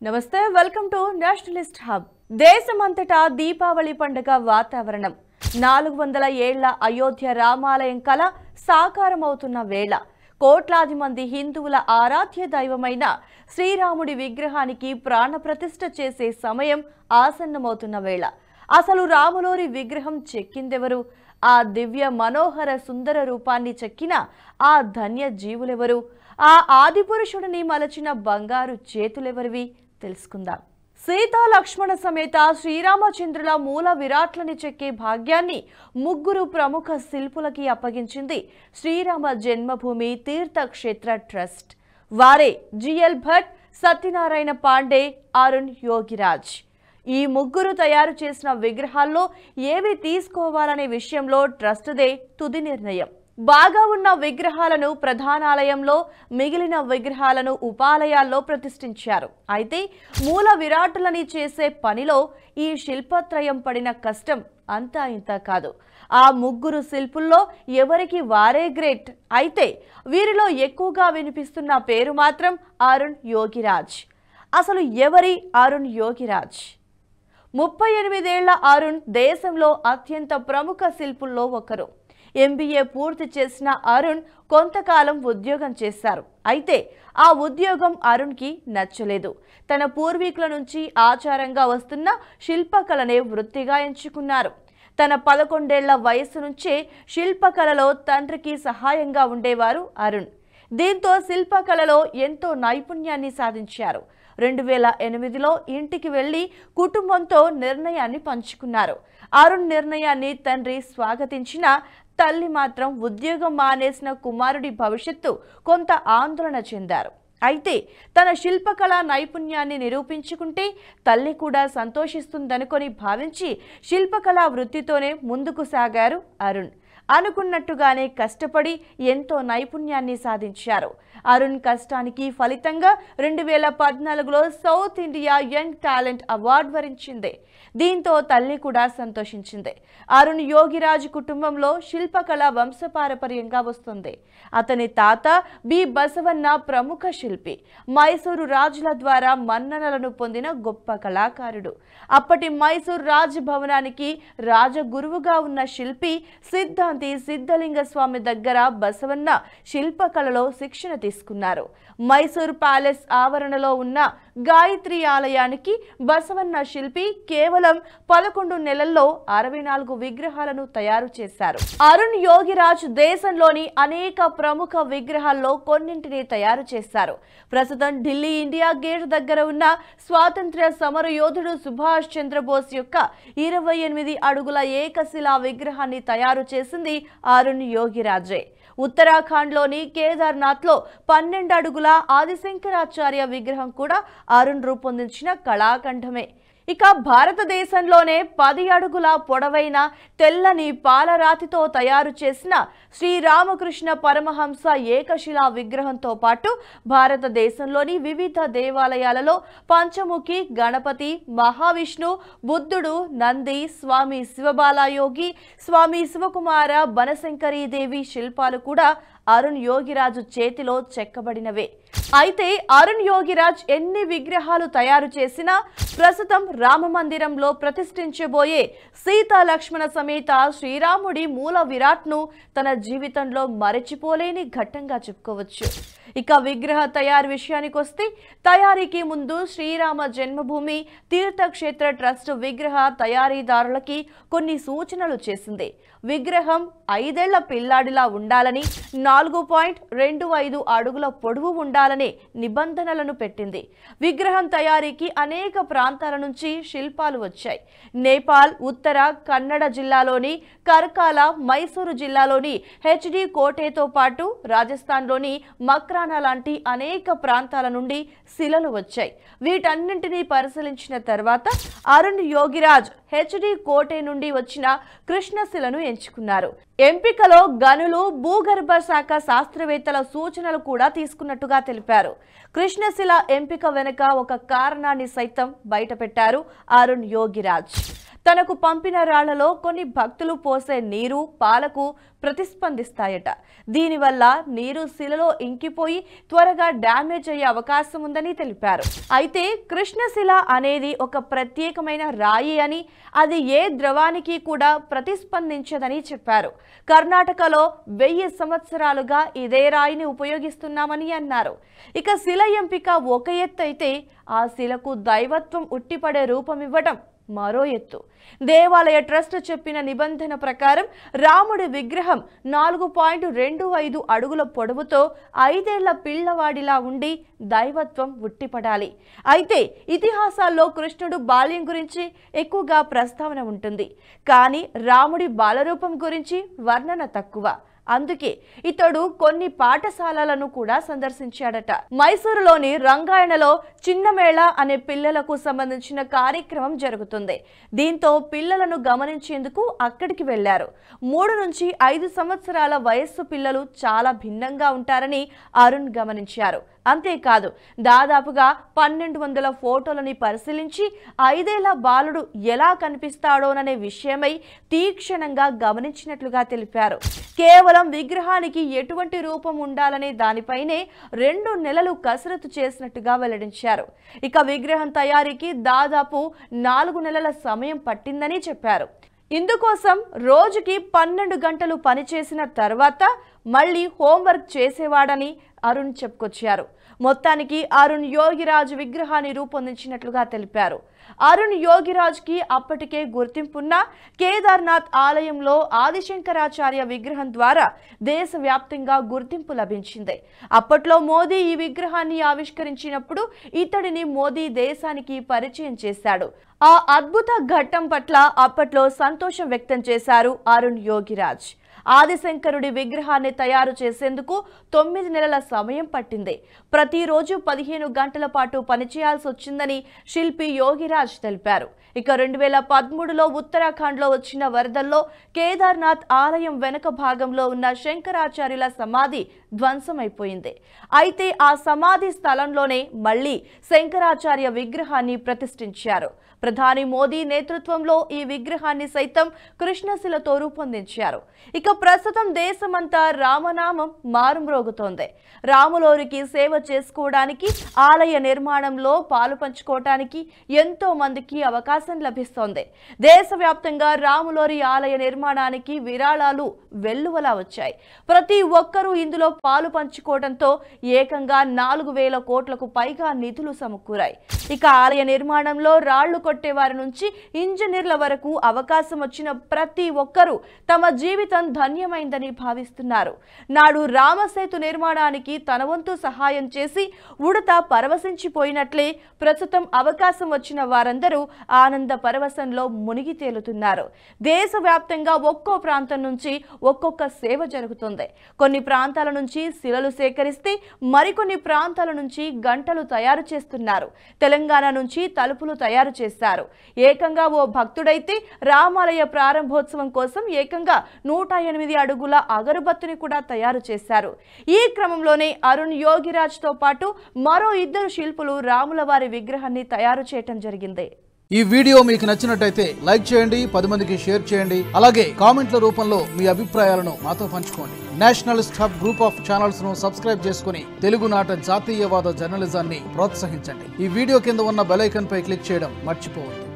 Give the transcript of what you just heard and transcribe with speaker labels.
Speaker 1: నమస్తే welcome to Nationalist hub. దేశమంతటా దీపావళి పండుగ వాతావరణం. 400 ఏళ్ల అయోధ్య రామాలయం కల సాకారమవుతున్న వేళ కోట్లాది మంది హిందువుల ఆరాధ్య దైవమైన శ్రీరాముడి విగ్రహానికి ప్రాణప్రతిష్ఠ చేసే సమయం ఆసన్నమవుతున్న వేళ అసలు రాములోరి విగ్రహం చెక్కిందెవరు? ఆ దివ్య మనోహర సుందర రూపాన్ని చెక్కిన ఆ ధన్య జీవులెవరు? ఆ ఆదిపురుషుడిని మలచిన బంగారు చేతులెవరివి? తెలుసుకుందాం. సీతా లక్ష్మణ సమేత శ్రీరామచంద్రుల మూల విరాట్లని చెక్కే భాగ్యాన్ని ముగ్గురు ప్రముఖ శిల్పులకి అప్పగించింది శ్రీరామ జన్మభూమి తీర్థక్షేత్ర ట్రస్ట్. వారే జిఎల్ భట్, సత్యనారాయణ పాండే, అరుణ్ యోగిరాజ్. ఈ ముగ్గురు తయారు చేసిన విగ్రహాల్లో ఏవి తీసుకోవాలనే విషయంలో ట్రస్ట్దే తుది నిర్ణయం. బాగా ఉన్న విగ్రహాలను ప్రధానాలయంలో, మిగిలిన విగ్రహాలను ఉపాలయాల్లో ప్రతిష్ఠించారు. అయితే మూల విరాటులని చేసే పనిలో ఈ శిల్పత్రయం పడిన కష్టం అంతా ఇంత కాదు. ఆ ముగ్గురు శిల్పుల్లో ఎవరికి వారే గ్రేట్. అయితే వీరిలో ఎక్కువగా వినిపిస్తున్న పేరు మాత్రం అరుణ్ యోగిరాజ్. అసలు ఎవరి అరుణ్ యోగిరాజ్? 38 ఏళ్ల అరుణ్ దేశంలో అత్యంత ప్రముఖ శిల్పుల్లో ఒకరు. MBA పూర్తి చేసిన అరుణ్ కొంతకాలం ఉద్యోగం చేశారు. అయితే ఆ ఉద్యోగం అరుణ్కి నచ్చలేదు. తన పూర్వీకుల నుంచి ఆచారంగా వస్తున్న శిల్పకళనే వృత్తిగా ఎంచుకున్నారు. తన 11 ఏళ్ల వయసు నుంచే శిల్పకళలో తండ్రికి సహాయంగా ఉండేవారు అరుణ్. దీంతో శిల్పకళలో ఎంతో నైపుణ్యాన్ని సాధించారు. 2008లో ఇంటికి వెళ్లి కుటుంబంతో నిర్ణయాన్ని పంచుకున్నారు. అరుణ్ నిర్ణయాన్ని తండ్రి స్వాగతించిన తల్లి మాత్రం ఉద్యోగం మానేసిన కుమారుడి భవిష్యత్తు కొంత ఆందోళన చెందారు. అయితే తన శిల్పకళా నైపుణ్యాన్ని నిరూపించుకుంటే తల్లి కూడా సంతోషిస్తుందనుకొని భావించి శిల్పకళా వృత్తితోనే ముందుకు సాగారు అరుణ్. అనుకున్నట్టుగానే కష్టపడి ఎంతో నైపుణ్యాన్ని సాధించారు. అరుణ్ కష్టానికి ఫలితంగా 2014లో south India young talent award వరించింది. దీంతో తల్లి కూడా సంతోషించింది. అరుణ్ యోగిరాజ్ కుటుంబంలో శిల్పకళ వంశపారపర్యంగా వస్తుంది. అతని తాత బి బసవన్న ప్రముఖ శిల్పి. మైసూరు రాజుల ద్వారా మన్ననలను పొందిన గొప్ప కళాకారుడు. అప్పటి మైసూరు రాజభవనానికి రాజగురువుగా ఉన్న శిల్పి సిద్ధలింగ స్వామి దగ్గర బసవన్న శిల్పకళలో శిక్షణ తీసుకున్నారు. మైసూర్ ప్యాలెస్ ఆవరణలో ఉన్న గాయత్రి ఆలయానికి బసవన్న శిల్పి కేవలం 11 నెలల్లో 64 విగ్రహాలను తయారు చేశారు. అరుణ్ యోగిరాజ్ దేశంలోని అనేక ప్రముఖ విగ్రహాల్లో కొన్నింటిని తయారు చేశారు. ప్రస్తుతం ఢిల్లీ ఇండియా గేట్ దగ్గర ఉన్న స్వాతంత్ర్య సమర యోధుడు సుభాష్ చంద్రబోస్ యొక్క 28 అడుగుల ఏకశిలా విగ్రహాన్ని తయారు చేసింది అరుణ్ యోగిరాజే. ఉత్తరాఖండ్లోని కేదార్నాథ్లో 12 అడుగుల ఆదిశంకరాచార్య విగ్రహం కూడా అరుణ్ రూపొందించిన కళాఖండమే. ఇక భారతదేశంలోనే 10 అడుగుల పొడవైన తెల్లని పాలరాతితో తయారు చేసిన శ్రీరామకృష్ణ పరమహంస ఏకశిలా విగ్రహంతో పాటు భారతదేశంలోని వివిధ దేవాలయాలలో పంచముఖి గణపతి, మహావిష్ణు, బుద్ధుడు, నంది, స్వామి శివబాలయోగి, స్వామి శివకుమార, బనశంకరీదేవి శిల్పాలు కూడా అరుణ్ యోగిరాజు చేతిలో చెక్కబడినవే. అయితే అరుణ్ యోగిరాజ్ ఎన్ని విగ్రహాలు తయారు చేసినా ప్రస్తుతం రామ మందిరంలో ప్రతిష్ఠించబోయే సీతా లక్ష్మణ సమేత శ్రీరాముడి మూల విరాట్ను తన జీవితంలో మరచిపోలేని ఘట్టంగా చెప్పుకోవచ్చు. ఇక విగ్రహ తయారు విషయానికి వస్తే తయారీకి ముందు శ్రీరామ జన్మభూమి తీర్థక్షేత్ర ట్రస్ట్ విగ్రహ తయారీదారులకి కొన్ని సూచనలు చేసింది. విగ్రహం 5 ఏళ్ల పిల్లాడిలా ఉండాలని, 4.25 అడుగుల పొడవు ఉండాలనే నిబంధనలను పెట్టింది. విగ్రహం తయారీకి అనేక ప్రాంతాల నుంచి శిల్పాలు వచ్చాయి. నేపాల్, ఉత్తర కన్నడ జిల్లాలోని కర్కాల, మైసూరు జిల్లాలోని HD కోటేతో పాటు రాజస్థాన్లోని మక్రానా లాంటి అనేక ప్రాంతాల నుండి శిలలు వచ్చాయి. వీటన్నింటినీ పరిశీలించిన తర్వాత అరుణ్ యోగిరాజ్ హెచ్డి కోటే నుండి వచ్చిన కృష్ణశిలను ఎంచుకున్నారు. ఎంపికలో గనులు, భూగర్భ శాఖ శాస్త్రవేత్తల సూచనలు కూడా తీసుకున్నట్టుగా తెలిపారు. కృష్ణశిల ఎంపిక వెనుక ఒక కారణాన్ని సైతం బయటపెట్టారు అరుణ్ యోగిరాజ్. తనకు పంపిన రాళ్లలో కొన్ని భక్తులు పోసే నీరు, పాలకు ప్రతిస్పందిస్తాయట. దీనివల్ల నీరు శిలలో ఇంకిపోయి త్వరగా డ్యామేజ్ అయ్యే అవకాశం ఉందని తెలిపారు. అయితే కృష్ణశిల అనేది ఒక ప్రత్యేకమైన రాయి అని, అది ఏ ద్రవానికి కూడా ప్రతిస్పందించదని చెప్పారు. కర్ణాటకలో 1000 సంవత్సరాలుగా ఇదే రాయిని ఉపయోగిస్తున్నామని అన్నారు. ఇక శిల ఎంపిక ఒక ఎత్తు అయితే, ఆ శిలకు దైవత్వం ఉట్టిపడే రూపం ఇవ్వడం మరో ఎత్తు. దేవాలయ ట్రస్ట్ చెప్పిన నిబంధన ప్రకారం రాముడి విగ్రహం 4.25 అడుగుల పొడవుతో 5 ఏళ్ల పిల్లవాడిలా ఉండి దైవత్వం ఉట్టిపడాలి. అయితే ఇతిహాసాల్లో కృష్ణుడు బాల్యం గురించి ఎక్కువగా ప్రస్తావన ఉంటుంది, కానీ రాముడి బాలరూపం గురించి వర్ణన తక్కువ. అందుకే ఇతడు కొన్ని పాఠశాలలను కూడా సందర్శించాడట. మైసూరులోని రంగాయణలో చిన్నమేళ అనే పిల్లలకు సంబంధించిన కార్యక్రమం జరుగుతుంది. దీంతో పిల్లలను గమనించేందుకు అక్కడికి వెళ్లారు. 3 నుంచి 5 సంవత్సరాల వయస్సు పిల్లలు చాలా భిన్నంగా ఉంటారని అరుణ్ గమనించారు. అంతేకాదు, దాదాపుగా 1200 ఫోటోలని పరిశీలించి 5 ఏళ్ల బాలుడు ఎలా కనిపిస్తాడోననే విషయమై తీక్షణంగా గమనించినట్లుగా తెలిపారు. కేవలం విగ్రహానికి ఎటువంటి రూపం ఉండాలనే దానిపైనే 2 నెలలు కసరత్తు చేసినట్టుగా వెల్లడించారు. ఇక విగ్రహం తయారీకి దాదాపు 4 నెలల సమయం పట్టిందని చెప్పారు. ఇందుకోసం రోజుకి 12 గంటలు పనిచేసిన తర్వాత మళ్ళీ హోంవర్క్ చేసేవాడని అరుణ్ చెప్పుకొచ్చారు. మొత్తానికి అరుణ్ యోగిరాజ్ విగ్రహాన్ని రూపొందించినట్లుగా తెలిపారు. అరుణ్ యోగిరాజ్ కి అప్పటికే గుర్తింపున్న కేదార్నాథ్ ఆలయంలో ఆదిశంకరాచార్య విగ్రహం ద్వారా దేశవ్యాప్తంగా గుర్తింపు లభించింది. అప్పట్లో మోదీ ఈ విగ్రహాన్ని ఆవిష్కరించినప్పుడు ఇతడిని మోదీ దేశానికి పరిచయం చేశాడు. ఆ అద్భుత ఘట్టం పట్ల అప్పట్లో సంతోషం వ్యక్తం చేశారు అరుణ్ యోగిరాజ్. ఆదిశంకరుడి విగ్రహాన్ని తయారు చేసేందుకు 9 నెలల సమయం పట్టింది. ప్రతిరోజు 15 గంటల పాటు పనిచేయాల్సి వచ్చిందని శిల్పి యోగిరాజ్ తెలిపారు. ఇక 2013లో ఉత్తరాఖండ్లో వచ్చిన వరదల్లో కేదార్నాథ్ ఆలయం వెనుక భాగంలో ఉన్న శంకరాచార్యుల సమాధి ధ్వంసమైపోయింది. అయితే ఆ సమాధి స్థలంలోనే మళ్లీ శంకరాచార్య విగ్రహాన్ని ప్రతిష్ఠించారు. ప్రధాని మోదీ నేతృత్వంలో ఈ విగ్రహాన్ని సైతం కృష్ణశిలతో రూపొందించారు. ఇక ప్రస్తుతం దేశమంతా రామనామం మారుమ్రోగుతోంది. రాములోరికి సేవ చేసుకోవడానికి, ఆలయ నిర్మాణంలో పాలు పంచుకోవడానికి ఎంతో మందికి అవకాశం లభిస్తోంది. దేశవ్యాప్తంగా రాములోరి ఆలయ నిర్మాణానికి విరాళాలు వెల్లువలా వచ్చాయి. ప్రతి ఒక్కరూ ఇందులో పాలు పంచుకోవడంతో ఏకంగా 4000 కోట్లకు పైగా నిధులు సమకూరాయి. ఇక ఆలయ నిర్మాణంలో రాళ్లు కొట్టే వారి నుంచి ఇంజనీర్ల వరకు అవకాశం వచ్చిన ప్రతి ఒక్కరూ తమ జీవితం ధన్యమైందని భావిస్తున్నారు. నాడు రామసేతు నిర్మాణానికి తన వంతు సహాయం చేసి ఉడత పరవశించిపోయినట్లే ప్రస్తుతం అవకాశం వచ్చిన వారందరూ ఆనంద పరవశంలో మునిగి తేలుతున్నారు. దేశవ్యాప్తంగా ఒక్కో ప్రాంతం నుంచి ఒక్కొక్క సేవ జరుగుతుంది. కొన్ని ప్రాంతాల నుంచి శిలలు సేకరిస్తే మరికొన్ని ప్రాంతాల నుంచి గంటలు తయారు చేస్తున్నారు. తెలంగాణ నుంచి తలుపులు తయారు చేశారు. ఏకంగా ఓ భక్తుడైతే రామాలయ ప్రారంభోత్సవం కోసం ఏకంగా 108 అడుగుల అగరబత్తిని కూడా తయారు చేశారు. ఈ క్రమంలోనే అరుణ్ యోగిరాజ్ తో పాటు మరో 2 శిల్పులు రాముల వారి విగ్రహాన్ని తయారు చేయడం జరిగింది.
Speaker 2: ఈ వీడియో మీకు నచ్చినట్టయితే లైక్ చేయండి, 10 మందికి షేర్ చేయండి. అలాగే కామెంట్ల రూపంలో మీ అభిప్రాయాలను మాతో పంచుకోండి. Nationalist hub group of channels ను సబ్స్క్రైబ్ చేసుకుని తెలుగునాట జాతీయవాద జర్నలిజాన్ని ప్రోత్సహించండి. ఈ వీడియో కింద ఉన్న బెల్ ఐకాన్ పై క్లిక్ చేయడం మర్చిపోవద్దు.